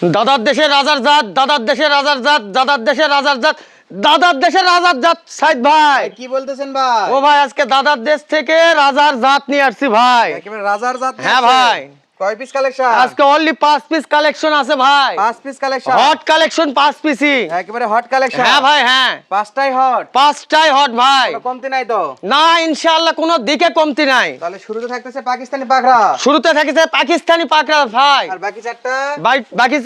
দাদার দেশের রাজার জাত, দাদার দেশের রাজার জাত, দাদার দেশের রাজার জাত, দাদার দেশের রাজার জাত। সাইদ ভাই কি বলতেছেন ভাই? ও ভাই, আজকে দাদার দেশ থেকে রাজার জাত নিয়ে আসছি ভাই। একেবারে রাজার জাত। হ্যাঁ ভাই, কয় পিস কালেকশন? আজকে অনলি 5 পিস কালেকশন আছে ভাই। 5 পিস কালেকশন, হট কালেকশন 5 পিসই। একেবারে হট কালেকশন। হ্যাঁ ভাই, হ্যাঁ পাঁচটাই হট, পাঁচটাই হট ভাই। কোনো কমতি নাই তো? না, ইনশাআল্লাহ কোনো দিকে কমতি নাই। তাহলে শুরুতে থাকতেছে পাকিস্তানি পাকড়া, শুরুতে থাকছে পাকিস্তানি পাকড়া ভাই, আর বাকি চারটা বাকি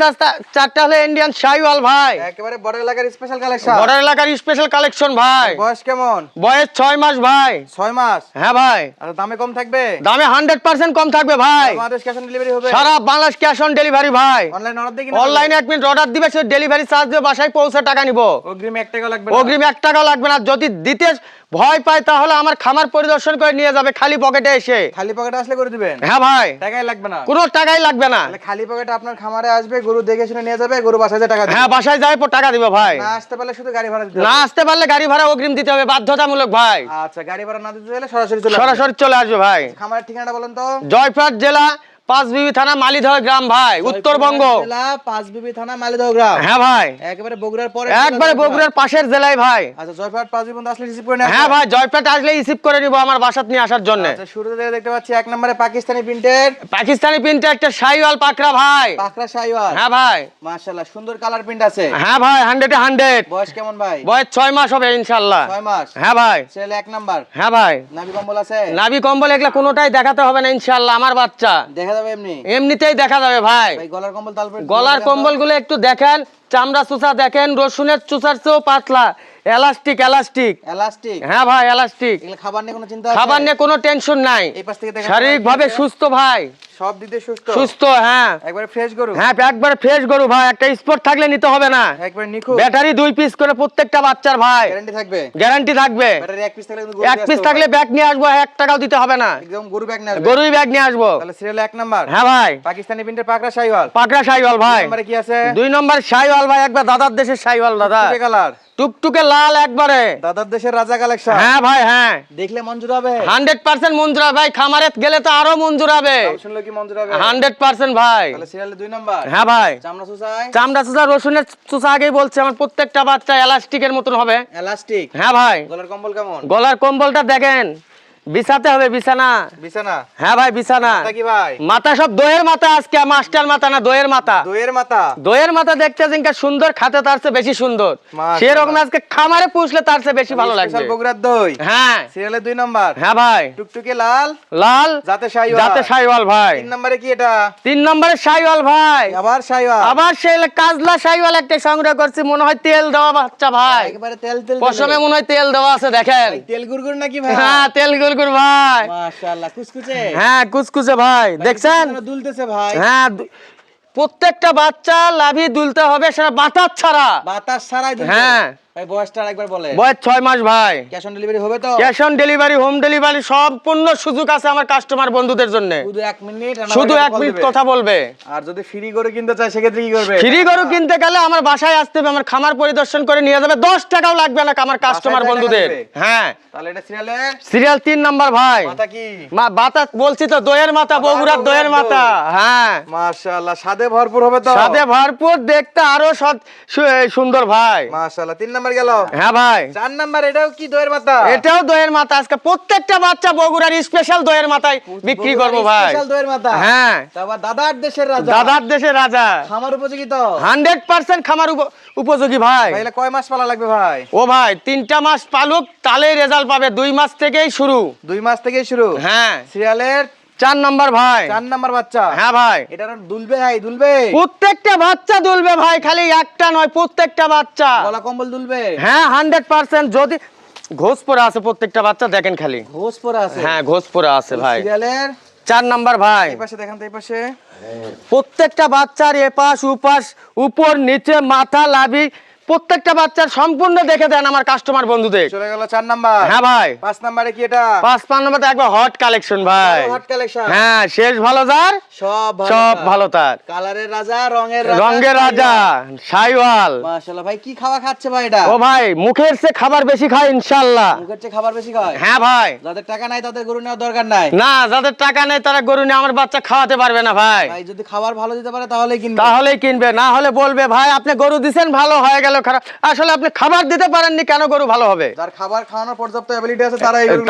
চারটা হলো ইন্ডিয়ান শাইওয়াল ভাই। একেবারে বর্ডার এলাকার স্পেশাল কালেকশন। বর্ডার এলাকার স্পেশাল কালেকশন ভাই। বয়স কেমন? বয়স 6 মাস ভাই। 6 মাস। হ্যাঁ ভাই, আর দামে কম থাকবে? দামে 100% কম থাকবে ভাই। বাংলাদেশ ক্যাশ অন ডেলিভারি হবে? সারা বাংলাদেশ ক্যাশ অন ডেলিভারি ভাই। অনলাইন অর্ডার দিয়ে অনলাইনে 1 মিনিট অর্ডার দিবে, সে ডেলিভারি চার্জ দিয়ে বাসায় পৌঁছে টাকা নিব। অগ্রিম 1 টাকা লাগবে না? অগ্রিম 1 টাকাও লাগবে না। যদি দিতে ভয় পায় তাহলে আমার খামার পরিদর্শন করে নিয়ে যাবে খালি পকেটে এসে। খালি পকেটে আসলে করে দিবেন? হ্যাঁ ভাই, টাকাই লাগবে না? কোনো টাকাই লাগবে না। তাহলে খালি পকেটে আপনার খামারে আসবে, গরু দেখে শুনে নিয়ে যাবে, গরু বাসায় টাকা দিবে? হ্যাঁ, বাসায় যাই পর টাকা দিব ভাই। না আসতে পারলে শুধু গাড়ি ভাড়া দিতে না হবে? আসতে পারলে গাড়ি ভাড়া অগ্রিম দিতে হবে, বাধ্যতামূলক ভাই। আচ্ছা, গাড়ি ভাড়া না দিতে হলে সরাসরি চলে আসবে। সরাসরি চলে আসবে ভাই। খামারের ঠিকানাটা বলেন তো? জয়পুরহাট জেলা পাঁচবিবি থানা মালিদহ গ্রাম ভাই, উত্তরবঙ্গ। জেলা পাঁচবিবি থানা মালিদহ গ্রাম। হ্যাঁ ভাই, একেবারে বগুড়ার পরে? একবারে বগুড়ার পাশের জেলায় ভাই। আচ্ছা, জয়পুরহাট পাঁচবিবি বন্ধু আসলে রিসিভ করে নেন? হ্যাঁ ভাই, জয়পুরহাট আসলে রিসিভ করে নিব আমার বাসাত নিয়ে আসার জন্য। আচ্ছা, শুরুতে যেটা দেখতে পাচ্ছি 1 নম্বরে পাকিস্তানি প্রিন্টের পাকিস্তানি প্রিন্টে একটা শাইওয়াল পাকড়া ভাই। পাকড়া শাইওয়াল। হ্যাঁ ভাই, মাশাআল্লাহ, সুন্দর কালার প্রিন্ট আছে। হ্যাঁ ভাই, 100 এ 100। বয়স কেমন ভাই? বয়স 6 মাস হবে ইনশাআল্লাহ। 6 মাস। হ্যাঁ ভাই, ছেলে 1 নাম্বার। হ্যাঁ ভাই, নাভি কম্বল আছে? নাভি কম্বল এগুলা কোনোটাই দেখাতে হবে না ইনশাআল্লাহ, আমার বাচ্চা দেখা যাবে এমনি? এমনিতেই দেখা যাবে ভাই। ভাই গলার কম্বল তালপে? গলার কম্বল গুলো একটু দেখেন, চামড়া চুষা দেখেন, রসুনের চুষার চেয়েও পাতলা, এলাস্টিক এলাস্টিক। এলাস্টিক? হ্যাঁ ভাই, এলাস্টিক। এগুলো খাবার নিয়ে কোনো চিন্তা আছে? খাবার নিয়ে কোনো টেনশন নাই। এই পাশ থেকে দেখেন, শারীরিক ভাবে সুস্থ ভাই, সব দিতে সুস্থ? সুস্থ। হ্যাঁ, একবারে ফ্রেশ গরু? হ্যাঁ একবারে ফ্রেশ গরু ভাই। একটা স্পট থাকলে নিতে হবে না। একবারে নিখুঁত? ব্যাটারি 2 পিস করে প্রত্যেকটা বাচ্চার ভাই, গ্যারান্টি থাকবে? গ্যারান্টি থাকবে। ব্যাটারি 1 পিস থাকলে কিন্তু 1 পিস থাকলে ব্যাগ নিয়ে আসবো, 1 টাকাও দিতে হবে না। একদম গরু ব্যাগ নিয়ে আসবে? গরুই ব্যাগ নিয়ে আসবো। তাহলে সিরিয়াল 1 নাম্বার। হ্যাঁ ভাই, পাকিস্তানি প্রিন্টের পাকড়া শাইওয়াল। পাকড়া শাইওয়াল ভাই। নম্বরে কি আছে? 2 নম্বর শাইওয়াল ভাই, একবার দাদার দেশের শাইওয়াল দাদা। টুকটুকে কালার, টুকটুকে লাল একবারে। দাদার দেশের রাজা কালেকশন। হ্যাঁ ভাই, হ্যাঁ দেখলে মঞ্জুর হবে? 100% মঞ্জুর হবে ভাই। খামারে গেলে তো আরো মঞ্জুর হবে। দাম শুনলে কি মঞ্জুর হবে? 100% ভাই। তাহলে সিরিয়ালে 2 নাম্বার। হ্যাঁ ভাই, চামড়া সুসাই? চামড়া চুষা রসুনের চুষা আগেই বলছে, আমার প্রত্যেকটা বাচ্চা এলাস্টিকের মতন হবে। এলাস্টিক? হ্যাঁ ভাই, গলার কম্বল কেমন? গলার কম্বলটা দেখেন, বিছাতে হবে বিছানা। বিছানা? হ্যাঁ ভাই, বিছানা। মাথা কি ভাই? মাথা সব দইয়ের মাথা, আজকে মাস্টার মাথা না, দইয়ের মাথা। দইয়ের মাথা? দইয়ের মাথা দেখতে জিনকা সুন্দর, খাতে তার চেয়ে বেশি সুন্দর। মাশাআল্লাহ। সেরকম আজকে খামারে পুষলে তার চেয়ে বেশি ভালো লাগবে। স্পেশাল বগুড়ার দই? হ্যাঁ, সিরিয়ালে 2 নাম্বার। হ্যাঁ ভাই, টুকটুকে লাল লাল জাতে শাইওয়াল? জাতে শাইওয়াল ভাই। 3 নম্বরে কি এটা? 3 নম্বরের শাইওয়াল ভাই। আবার শাইওয়াল? আবার সেই কাজলা শাইওয়াল একটা সংগ্রহ করছি, মনে হয় তেল দেওয়া বাচ্চা ভাই। একেবারে তেল তেল? পশমে মনে হয় তেল দেওয়া আছে, দেখেন। তেল গুড়গুড় নাকি ভাই? হ্যাঁ, তেল গুড়গুড় ভাই। মাশাআল্লাহ, কুচকুচে? হ্যাঁ, কুচকুচে ভাই, দেখছেন? দুলতেছে ভাই? হ্যাঁ, প্রত্যেকটা বাচ্চা লাভি দুলতে হবে, সেটা বাতাস ছাড়া। বাতাস ছাড়াই দুলবে? হ্যাঁ। ভাই বয়সটা আরেকবার বলে? বয়স 6 মাস ভাই। ক্যাশ অন ডেলিভারি হবে তো? Cash on delivery, home delivery সম্পূর্ণ সুযোগ আছে আমার কাস্টমার বন্ধুদের জন্য। শুধু 1 মিনিট, শুধু 1 মিনিট কথা বলবে। আর যদি ফ্রি গরু কিনতে চায় সেক্ষেত্রে কি করবে? ফ্রি গরু কিনতে গেলে আমার বাসায় আসতে হবে, আমার খামার পরিদর্শন করে নিয়ে যাবে, 10 টাকাও লাগবে না আমার কাস্টমার বাসায় বন্ধুদের। টাকা দেবে? হ্যাঁ, তাহলে এটা সিরিয়ালে সিরিয়াল 3 নাম্বার ভাই। মাথা কি? বাতা বলছি তো, দইয়ের মাথা, বগুড়ার দইয়ের মাথা। হ্যাঁ, মাশাআল্লাহ, স্বাদে ভরপুর হবে তো? সাথে ভরপুর, দেখতে আরো সুন্দর ভাই। মাশাআল্লাহ। 3 নাম্বার গেল? হ্যাঁ ভাই। 4 নাম্বার এটাও কি দইয়ের মাথা? এটাও দইয়ের মাথা। আজকে প্রত্যেকটা বাচ্চা বগুড়ার স্পেশাল দইয়ের মাথায় বিক্রি করবো ভাই। স্পেশাল দইয়ের মাথা? হ্যাঁ, তারপর দাদার দেশের রাজা? দাদার দেশের রাজা। খামার উপযোগী তো? 100% খামার উপযোগী ভাই। ভাই এগুলা কয় মাস পালা লাগবে ভাই? ও ভাই, 3টা মাস পালুক, তাহলেই রেজাল্ট পাবে। 2 মাস থেকেই শুরু। 2 মাস থেকেই শুরু? হ্যাঁ, সিরিয়ালের 4 নাম্বার ভাই। 4 নাম্বার বাচ্চা? হ্যাঁ ভাই, এটা দুলবে ভাই, দুলবে? প্রত্যেকটা বাচ্চা দুলবে ভাই, খালি একটা নয়, প্রত্যেকটা বাচ্চা। গলা কম্বল দুলবে? হ্যাঁ, 100%। যদি ঘোষ পরে আছে প্রত্যেকটা বাচ্চা, দেখেন খালি। ঘোষ পরা আছে? হ্যাঁ, ঘোষ পরে আছে ভাই। সিরিয়ালের 4 নাম্বার ভাই। এই পাশে দেখেন তো, এই পাশে প্রত্যেকটা বাচ্চার এপাশ উপাশ, উপর নিচে, মাথা লাভি প্রত্যেকটা বাচ্চার সম্পূর্ণ দেখে দেন আমার কাস্টমার বন্ধুদের। চলে গেল 4 নাম্বার। হ্যাঁ ভাই, 5 নাম্বারে কি এটা? 5 নম্বর একবার হট কালেকশন ভাই। Hot collection. হ্যাঁ, শেষ ভালো যার সব সব ভালো তার। কালারের রাজা, রঙের রাজা, রঙের রাজা শাইওয়াল। মাশাআল্লাহ ভাই, কি খাওয়া খাচ্ছে ভাই এটা? ও ভাই, মুখের চেয়ে খাবার বেশি খায় ইনশাআল্লাহ। মুখের চেয়ে খাবার বেশি খায়? হ্যাঁ ভাই। যাদের টাকা নাই তাদের গরু নেওয়ার দরকার নাই। না, যাদের টাকা নেই তারা গরু নিয়ে আমার বাচ্চা খাওয়াতে পারবে না ভাই। ভাই যদি খাবার ভালো দিতে পারে তাহলেই কিনবে। তাহলেই কিনবে, না হলে বলবে ভাই আপনি গরু দিছেন ভালো হয়ে গেল খারাপ। আসলে আপনি খাবার দিতে পারেননি, কেন গরু ভালো হবে? যার খাবার খাওয়ানোর পর্যাপ্ত এবিলিটি আছে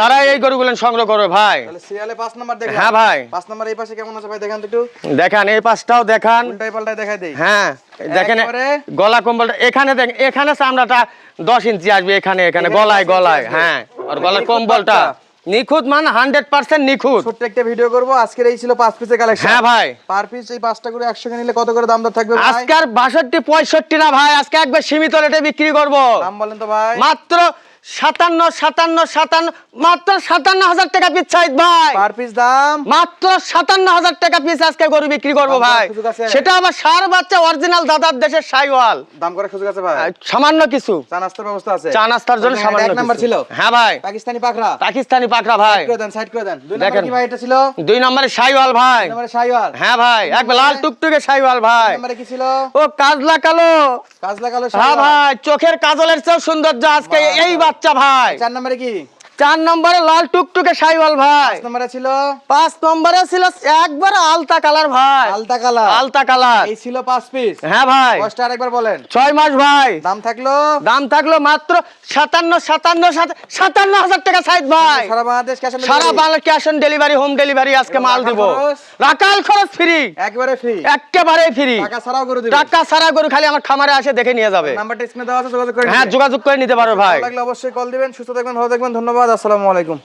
তারাই এই গরুগুলো সংগ্রহ করবে ভাই। তাহলে সিরিয়ালে 5 নাম্বার দেখেন। হ্যাঁ ভাই। 5 নাম্বার এই পাশে কেমন আছে ভাই দেখেন তো একটু। দেখেন এই পাশটাও দেখান। উল্টাই পাল্টাই দেখাই দেই। হ্যাঁ দেখেন, একবারে গলা কম্বলটা এখানে দেখেন, এখানে চামড়াটা 10 ইঞ্চি আসবে, এখানে এখানে গলায় 10 ইঞ্চি গলায়। আসবে। হ্যাঁ, আর গলার নিখুঁত কম্বলটা বাচ্চা। নিখুঁত, মানে 100% নিখুঁত। ছোট্ট একটা ভিডিও করব। আজকের এই ছিল 5 পিসের কালেকশন। হ্যাঁ ভাই। পার পিস এই 5টা করে 100 কে নিলে কত করে দাম দর থাকবে ভাই? আজকে আর 62 65 না ভাই, আজকে একবার সীমিত রেটে বিক্রি করব। দাম বলেন তো ভাই। মাত্র 57 মাত্র 57,000 টাকা পিস সাইদ ভাই। পার পিস দাম মাত্র 57,000 টাকা পিস আজকে গরু বিক্রি করব দাম ভাই। করার সুযোগ আছে? সেটা আবার সার বাচ্চা অরিজিনাল দাদার দেশের শাইওয়াল। দাম করে সুযোগ আছে ভাই? সামান্য কিছু চা নাস্তার ব্যবস্থা আছে? চা নাস্তার জন্য এটা সামান্য এক নাম্বার কিছু। ছিল। হ্যাঁ ভাই, পাকিস্তানি পাকড়া। পাকিস্তানি পাকড়া ভাই। সাইড করে দেন, সাইড করে দেন। 2 দেখেন। নাম্বার কি ভাই এটা ছিল? 2 নম্বরে শাইওয়াল ভাই। 2 নম্বরে শাইওয়াল। হ্যাঁ ভাই, একবার লাল টুকটুকে শাইওয়াল ভাই। 3 নম্বরে কি ছিল? ও কাজলা কালো। কাজলা কালো হ্যাঁ শাইওয়াল। ভাই, চোখের কাজলের চেয়েও সৌন্দর্য আজকে এই বাচ্চা ভাই। 4 নম্বরে কি? 4 নম্বরে লাল টুকটুকে শাইওয়াল ভাই। 5 নম্বরে ছিল 5 নম্বরে ছিল একবার আলতা কালার ভাই। আলতা কালার। আলতা কালার। এই ছিল 5 পিস। হ্যাঁ ভাই। কষ্ট আরেকবার বলেন। 6 মাস ভাই। দাম থাকলো দাম থাকলো মাত্র 57,000 টাকা সাইদ ভাই। সারা বাংলাদেশ ক্যাশ অন সারা Bangla cash on delivery, home delivery আজকে মাল রাখাল দিব। খরচ? রাকাল খরচ ফ্রি, একবারে ফ্রি। একেবারে ফ্রি। টাকা ছাড়াও করে দিবেন। টাকা সারা গরু খালি আমার খামারে আসে দেখে নিয়ে যাবে। নাম্বারটা স্ক্রিনে দেওয়া আছে, যোগাযোগ করে হ্যাঁ, নিন। যোগাযোগ করে নিতে পারো ভাই। ভালো লাগলে অবশ্যই কল দিবেন। সুস্থ থাকবেন, ভালো থাকবেন। ধন্যবাদ। আসসালামু আলাইকুম।